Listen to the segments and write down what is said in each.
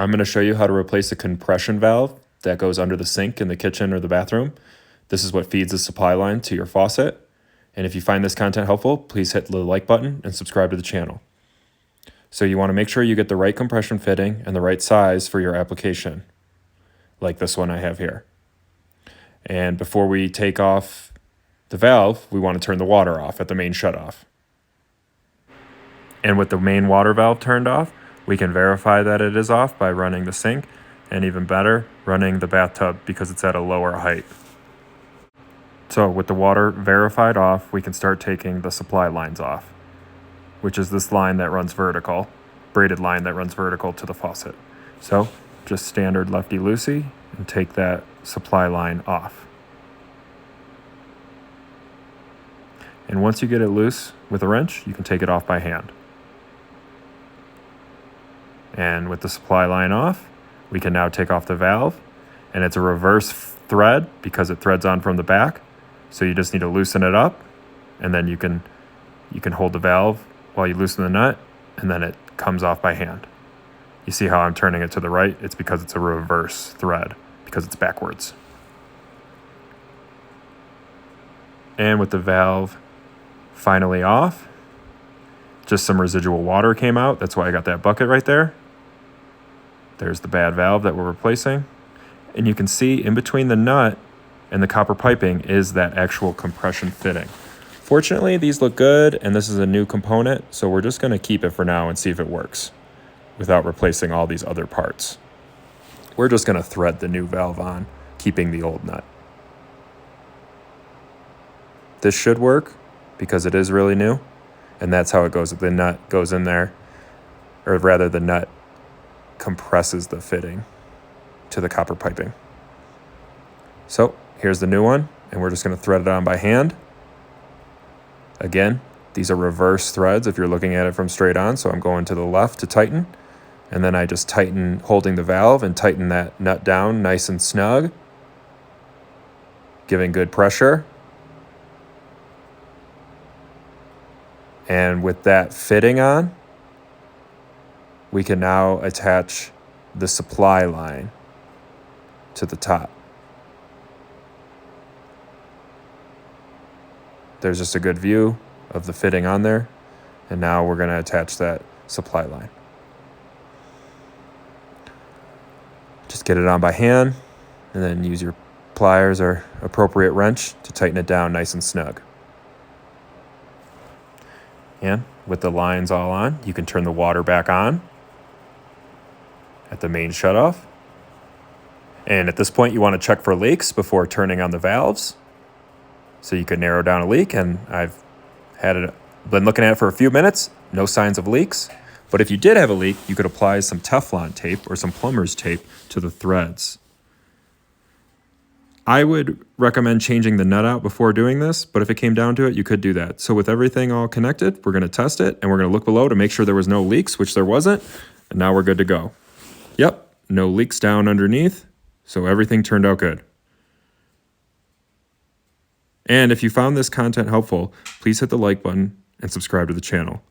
I'm going to show you how to replace a compression valve that goes under the sink in the kitchen or the bathroom. This is what feeds the supply line to your faucet. And if you find this content helpful, please hit the like button and subscribe to the channel. So you want to make sure you get the right compression fitting and the right size for your application, like this one I have here. And before we take off the valve, we want to turn the water off at the main shutoff. And with the main water valve turned off, we can verify that it is off by running the sink, and even better, running the bathtub because it's at a lower height. So with the water verified off, we can start taking the supply lines off, which is this line that runs vertical, braided line that runs vertical to the faucet. So just standard lefty-loosey and take that supply line off. And once you get it loose with a wrench, you can take it off by hand. And with the supply line off, we can now take off the valve, and it's a reverse thread because it threads on from the back. So you just need to loosen it up, and then you can hold the valve while you loosen the nut, and then it comes off by hand. You see how I'm turning it to the right? It's because it's a reverse thread, because it's backwards. And with the valve finally off, just some residual water came out. That's why I got that bucket right there. There's the bad valve that we're replacing. And you can see in between the nut and the copper piping is that actual compression fitting. Fortunately, these look good, and this is a new component, so we're just going to keep it for now and see if it works without replacing all these other parts. We're just going to thread the new valve on, keeping the old nut. This should work because it is really new, and that's how it goes. The nut goes in there, or rather the nut compresses the fitting to the copper piping. So here's the new one, and we're just going to thread it on by hand. Again, these are reverse threads if you're looking at it from straight on, so I'm going to the left to tighten, and then I just tighten holding the valve and tighten that nut down nice and snug, giving good pressure. And with that fitting on, we can now attach the supply line to the top. There's just a good view of the fitting on there. And now we're going to attach that supply line. Just get it on by hand, and then use your pliers or appropriate wrench to tighten it down nice and snug. And with the lines all on, you can turn the water back on at the main shutoff. And at this point, you want to check for leaks before turning on the valves, so you can narrow down a leak. And I've been looking at it for a few minutes, no signs of leaks. But if you did have a leak, you could apply some Teflon tape or some plumber's tape to the threads. I would recommend changing the nut out before doing this, but if it came down to it, you could do that. So with everything all connected, we're going to test it, and we're going to look below to make sure there was no leaks, which there wasn't, and now we're good to go. Yep, no leaks down underneath, so everything turned out good. And if you found this content helpful, please hit the like button and subscribe to the channel.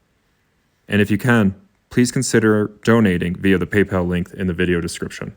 And if you can, please consider donating via the PayPal link in the video description.